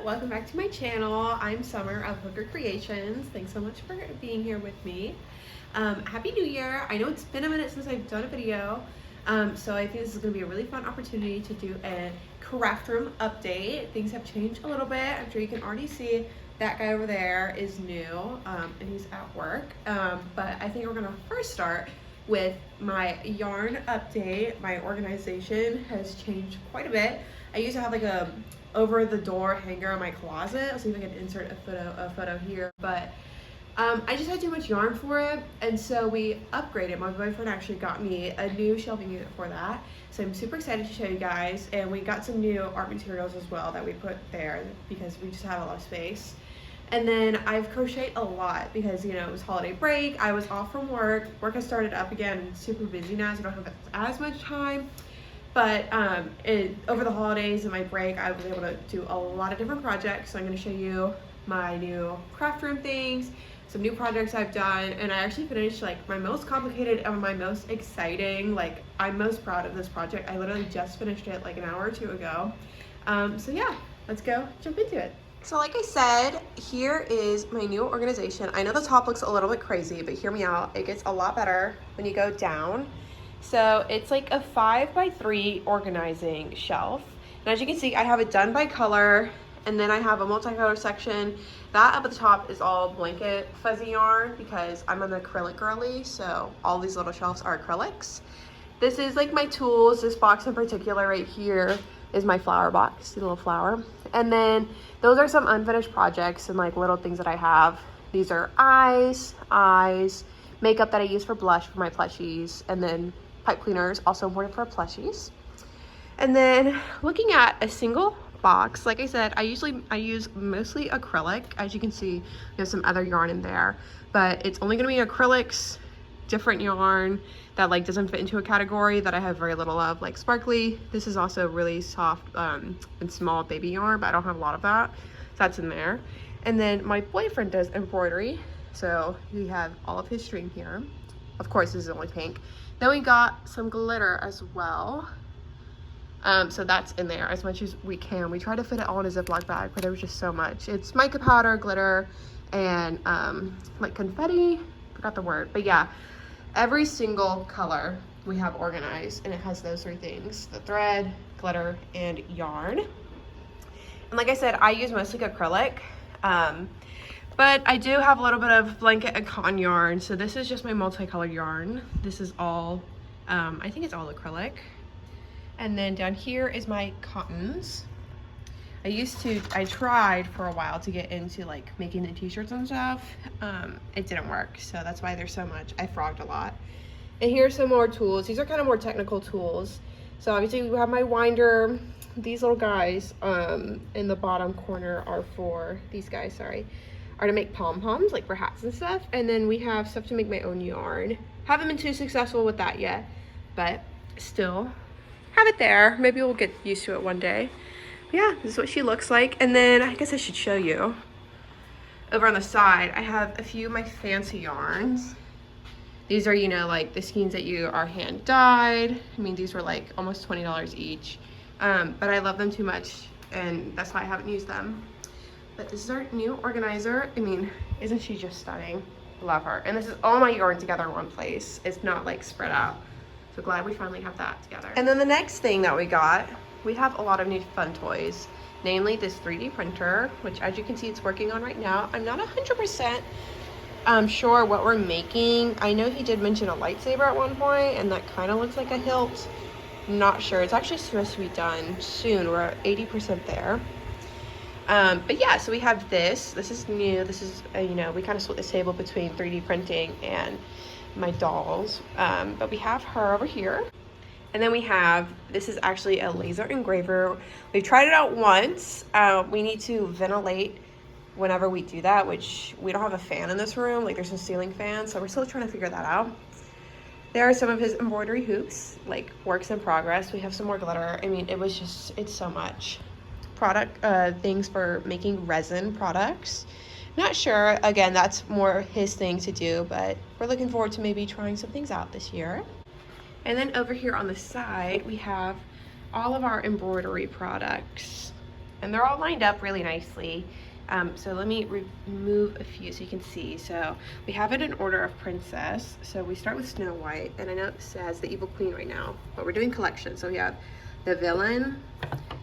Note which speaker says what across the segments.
Speaker 1: welcome back to my channel. I'm Summer of Hooker Creations. Thanks so much for being here with me. Happy New Year. I know it's been a minute since I've done a video, so I think this is going to be a really fun opportunity to do a craft room update. Things have changed a little bit. I'm sure you can already see that guy over there is new, and he's at work, but I think we're going to first start with my yarn update. My organization has changed quite a bit. I used to have like a over the door hanger in my closet. I'll see if I can insert a photo here, but I just had too much yarn for it, and so we upgraded. My boyfriend actually got me a new shelving unit for that, so I'm super excited to show you guys. And we got some new art materials as well that we put there because we just have a lot of space. And then I've crocheted a lot because, you know, it was holiday break. I was off from work. Work has started up again, super busy now, so I don't have as much time. But over the holidays and my break, I was able to do a lot of different projects. So I'm going to show you my new craft room things, some new projects I've done, and I actually finished like my most complicated and my most exciting. Like, I'm most proud of this project. I literally just finished it like an hour or two ago. So yeah, let's go jump into it. So like I said, here is my new organization. I know the top looks a little bit crazy, but hear me out. It gets a lot better when you go down. So it's like a 5x3 organizing shelf. And as you can see, I have it done by color, and then I have a multicolor section. That up at the top is all blanket fuzzy yarn because I'm an acrylic girly, so all these little shelves are acrylics. This is like my tools. This box in particular right here is my flower box, see the little flower. And then those are some unfinished projects and like little things that I have. These are eyes, makeup that I use for blush for my plushies, and then pipe cleaners, also important for plushies. And then looking at a single box, like I said, I use mostly acrylic. As you can see, there's some other yarn in there, but it's only gonna be acrylics, different yarn that like doesn't fit into a category that I have very little of, like sparkly. This is also really soft and small baby yarn, but I don't have a lot of that, so that's in there. And then my boyfriend does embroidery, so we have all of his string here. Of course, this is only pink. Then we got some glitter as well, so that's in there as much as we can. We tried to fit it all in a Ziploc bag, but there was just so much. It's mica powder, glitter, and like confetti, forgot the word, but yeah, every single color we have organized, and it has those three things: the thread, glitter, and yarn. And like I said, I use mostly acrylic, but I do have a little bit of blanket and cotton yarn. So this is just my multicolored yarn. This is all, I think it's all acrylic. And then down here is my cottons. I tried for a while to get into like making the t-shirts and stuff. It didn't work, so that's why there's so much. I frogged a lot. And here's some more tools. These are kind of more technical tools. So obviously we have my winder. These little guys in the bottom corner are for, these guys, sorry, are to make pom-poms, like for hats and stuff. And then we have stuff to make my own yarn. Haven't been too successful with that yet, but still have it there. Maybe we'll get used to it one day. Yeah, this is what she looks like. And then I guess I should show you. Over on the side, I have a few of my fancy yarns. These are, you know, like the skeins that you are hand dyed. I mean, these were like almost $20 each. But I love them too much, and that's why I haven't used them. But this is our new organizer. I mean, isn't she just stunning? Love her. And this is all my yarn together in one place. It's not like spread out. So glad we finally have that together. And then the next thing that we got, we have a lot of new fun toys, namely this 3D printer, which as you can see, it's working on right now. I'm not 100% sure what we're making. I know he did mention a lightsaber at one point, and that kind of looks like a hilt. Not sure. It's actually supposed to be done soon. We're at 80% there. But yeah, so we have this. This is new. This is, you know, we kind of split this table between 3D printing and my dolls. But we have her over here. And then we have, this is actually a laser engraver. We've tried it out once. We need to ventilate whenever we do that, which we don't have a fan in this room. Like, there's no ceiling fan, so we're still trying to figure that out. There are some of his embroidery hoops, like works in progress. We have some more glitter. I mean, it was just, it's so much. Product, things for making resin products. Not sure, again, that's more his thing to do, but we're looking forward to maybe trying some things out this year. And then over here on the side, we have all of our embroidery products. and they're all lined up really nicely. So let me remove a few so you can see. So we have it in order of princess. So we start with Snow White, and I know it says the Evil Queen right now, but we're doing collection. So we have the villain,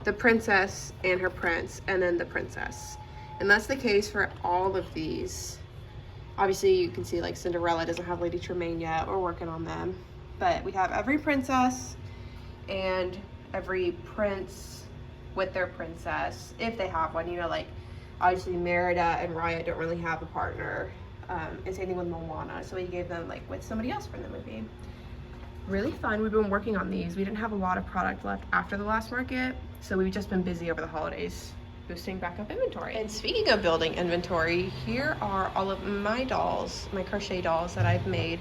Speaker 1: the princess and her prince, and then the princess. And that's the case for all of these. Obviously you can see like Cinderella doesn't have Lady Tremaine yet. We're working on them. But we have every princess and every prince with their princess, if they have one. You know, like obviously Merida and Raya don't really have a partner. And same thing with Moana. So we gave them like with somebody else for the movie. Really fun. We've been working on these. We didn't have a lot of product left after the last market, so we've just been busy over the holidays boosting back up inventory. And speaking of building inventory, here are all of my dolls, my crochet dolls that I've made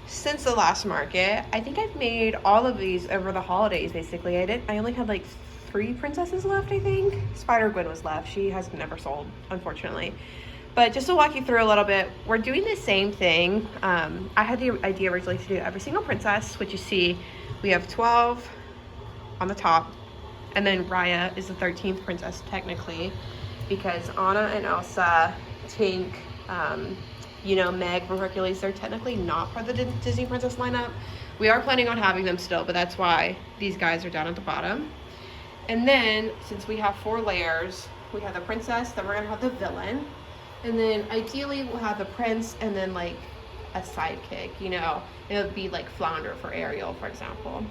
Speaker 1: since the last market. I think I've made all of these over the holidays basically. I only had like 3 princesses left, I think. Spider-Gwen was left. She has never sold, unfortunately. But just to walk you through a little bit, we're doing the same thing. I had the idea originally to do every single princess, which you see we have 12 on the top, and then Raya is the 13th princess technically, because Anna and Elsa, Tink, you know, Meg from Hercules, they're technically not part of the Disney princess lineup. We are planning on having them still, but that's why these guys are down at the bottom. And then, since we have 4 layers, we have the princess, then we're gonna have the villain, and then ideally we'll have the prince and then like a sidekick, you know. It would be like Flounder for Ariel, for example.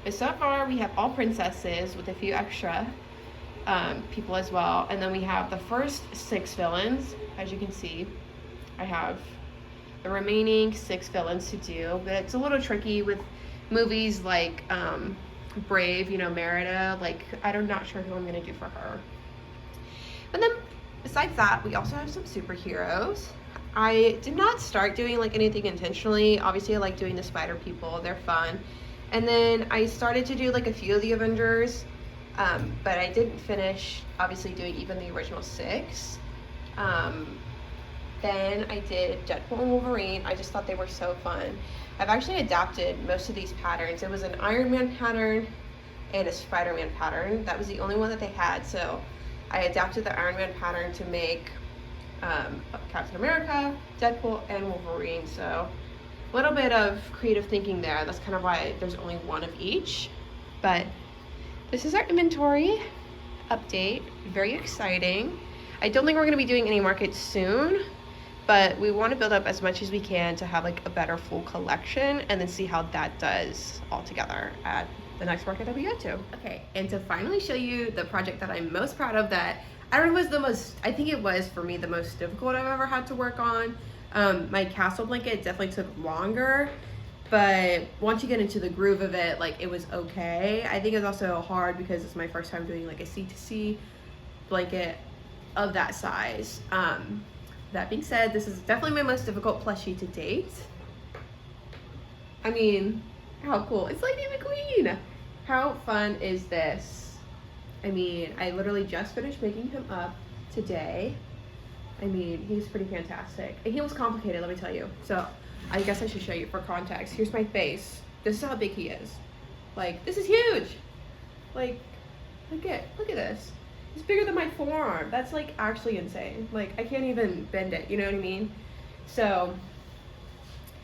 Speaker 1: But so far we have all princesses with a few extra people as well. And then we have the first 6 villains. As you can see, I have the remaining 6 villains to do, but it's a little tricky with movies like Brave, you know, Merida. Like, I'm not sure who I'm gonna do for her. But then besides that, we also have some superheroes. I did not start doing like anything intentionally. Obviously I like doing the spider people, they're fun. And then I started to do like a few of the Avengers, but I didn't finish obviously doing even the original 6. Then I did Deadpool and Wolverine. I just thought they were so fun. I've actually adapted most of these patterns. It was an Iron Man pattern and a Spider-Man pattern. That was the only one that they had, so I adapted the Iron Man pattern to make Captain America, Deadpool, and Wolverine. So a little bit of creative thinking there. That's kind of why there's only one of each. But this is our inventory update. Very exciting. I don't think we're going to be doing any markets soon, but we want to build up as much as we can to have like a better full collection and then see how that does all together at the next market that we get to. Okay, and to finally show you the project that I'm most proud of, that I don't know, was the most, I think it was for me the most difficult I've ever had to work on. My castle blanket definitely took longer, but once you get into the groove of it, like, it was okay. I think it's also hard because it's my first time doing like a C2C blanket of that size. That being said, this is definitely my most difficult plushie to date. I mean, how cool. It's Lightning McQueen. How fun is this? I mean, I literally just finished making him up today. I mean, he's pretty fantastic. And he was complicated, let me tell you. So I guess I should show you for context. Here's my face. This is how big he is. Like, this is huge. Like, look at this. It's bigger than my forearm. That's like actually insane. Like, I can't even bend it, you know what I mean? So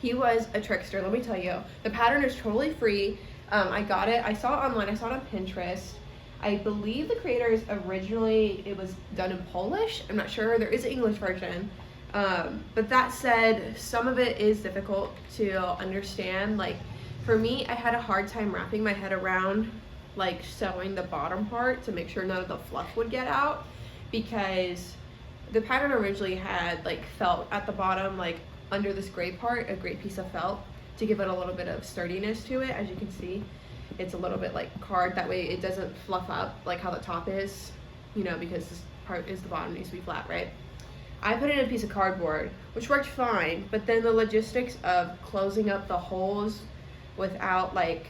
Speaker 1: he was a trickster, let me tell you. The pattern is totally free. I got it, I saw it online, I saw it on Pinterest. I believe the creators originally, it was done in Polish. I'm not sure, there is an English version. But that said, some of it is difficult to understand. Like, for me, I had a hard time wrapping my head around like sewing the bottom part to make sure none of the fluff would get out, because the pattern originally had like felt at the bottom, like under this gray part, a gray piece of felt to give it a little bit of sturdiness to it. As you can see, it's a little bit like card, that way it doesn't fluff up like how the top is, you know, because this part is the bottom, needs to be flat, right? I put in a piece of cardboard, which worked fine, but then the logistics of closing up the holes without like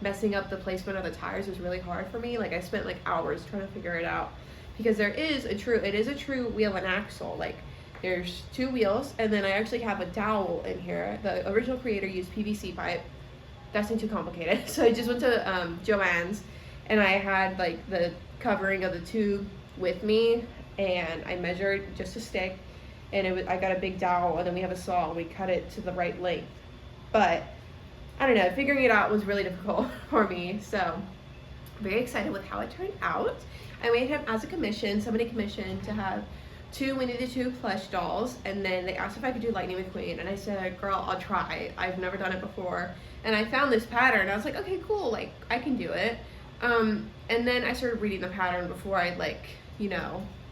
Speaker 1: messing up the placement of the tires was really hard for me. Like, I spent like hours trying to figure it out, because it is a true wheel and axle. Like, there's 2 wheels, and then I actually have a dowel in here. The original creator used PVC pipe. That seemed too complicated, so I just went to Joann's, and I had like the covering of the tube with me, and I measured just a stick, and I got a big dowel, and then we have a saw and we cut it to the right length. But I don't know, figuring it out was really difficult for me, so I'm very excited with how it turned out. I made him as a commission. Somebody commissioned to have 2 Winnie the 2 plush dolls, and then they asked if I could do Lightning McQueen, and I said, girl, I'll try. I've never done it before, and I found this pattern. I was like, okay, cool, like I can do it. And then I started reading the pattern before I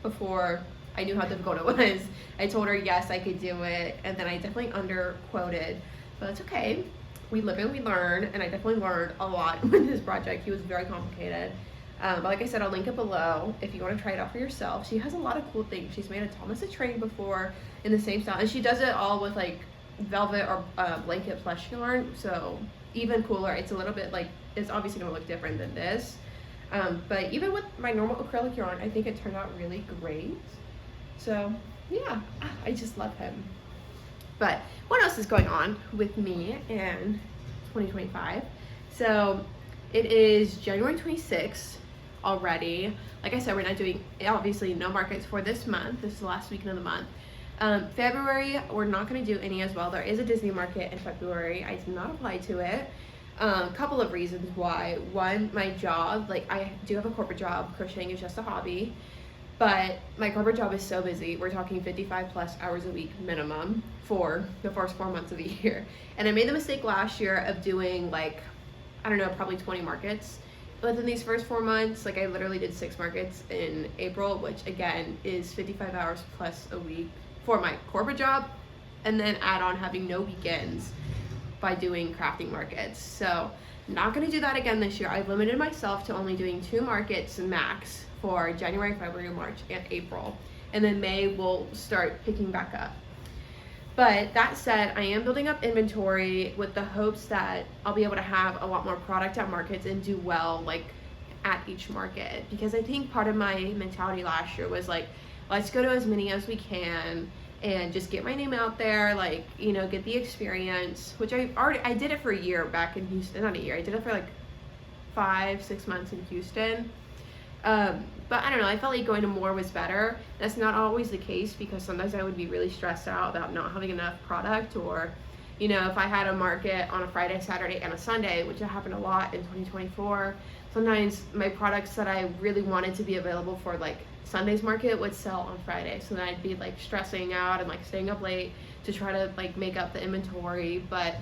Speaker 1: before I knew how difficult it was. I told her yes, I could do it, and then I definitely underquoted, but it's okay. We live and we learn, and I definitely learned a lot with this project. He was very complicated. But like I said, I'll link it below if you want to try it out for yourself. She has a lot of cool things. She's made a Thomas the Train before in the same style, and she does it all with like velvet or blanket plush yarn, so even cooler. It's a little bit like, it's obviously going to look different than this, but even with my normal acrylic yarn, I think it turned out really great. So yeah, I just love him. But what else is going on with me in 2025? So it is January 26th already. Like I said, we're not doing, obviously, no markets for this month. This is the last weekend of the month. February, we're not going to do any as well. There is a Disney market in February. I did not apply to it. Couple of reasons why. One, my job, like I do have a corporate job. Crocheting is just a hobby. But my corporate job is so busy. We're talking 55 plus hours a week minimum for the first 4 months of the year. And I made the mistake last year of doing like, I don't know, probably 20 markets within these first 4 months. Like I literally did 6 markets in April, which again is 55 hours plus a week for my corporate job, and then add on having no weekends by doing crafting markets. So not going to do that again this year. I've limited myself to only doing 2 markets max for January, February, March, and April. And then May will start picking back up. But that said, I am building up inventory with the hopes that I'll be able to have a lot more product at markets and do well like at each market. Because I think part of my mentality last year was like, let's go to as many as we can and just get my name out there, like, you know, get the experience, which I did it for a year back in Houston. Not a year, I did it for like 5-6 months in Houston. But I don't know, I felt like going to more was better. That's not always the case, because sometimes I would be really stressed out about not having enough product, or, you know, if I had a market on a Friday, Saturday, and a Sunday, which happened a lot in 2024, sometimes my products that I really wanted to be available for like Sunday's market would sell on Friday. So then I'd be like stressing out and like staying up late to try to like make up the inventory. But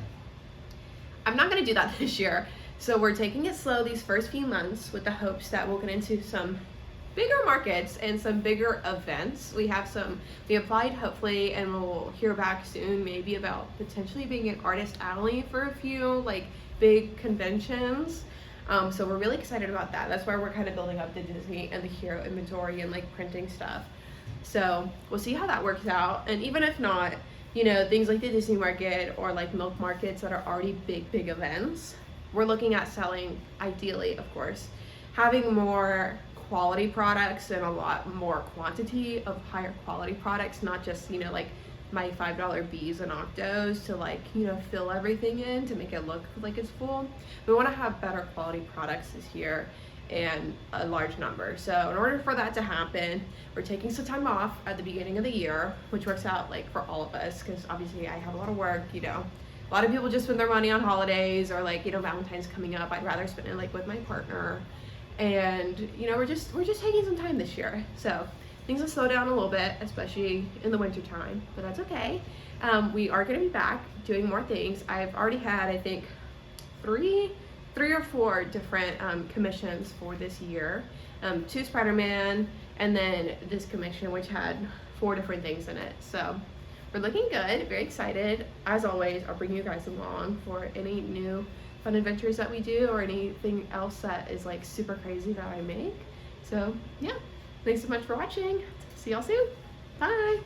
Speaker 1: I'm not gonna do that this year. So we're taking it slow these first few months with the hopes that we'll get into some bigger markets and some bigger events. We applied hopefully, and we'll hear back soon maybe about potentially being an artist alley for a few like big conventions. So we're really excited about that. That's why we're kind of building up the Disney and the Hero inventory and like printing stuff. So we'll see how that works out. And even if not, you know, things like the Disney market or like milk markets that are already big events, we're looking at selling, ideally, of course, having more quality products and a lot more quantity of higher quality products, not just, you know, like my $5 bees and octos to like, you know, fill everything in to make it look like it's full. We want to have better quality products this year and a large number. So in order for that to happen, we're taking some time off at the beginning of the year, which works out like for all of us, because obviously I have a lot of work, you know. A lot of people just spend their money on holidays or like, you know, Valentine's coming up. I'd rather spend it like with my partner. And, you know, we're just taking some time this year. So things will slow down a little bit, especially in the winter time, but that's okay. We are going to be back doing more things. I've already had, I think, three or four different commissions for this year. 2 Spider-Man, and then this commission, which had 4 different things in it. So we're looking good, very excited. As always, I'll bring you guys along for any new fun adventures that we do, or anything else that is like super crazy that I make. So yeah, thanks so much for watching. See y'all soon. Bye.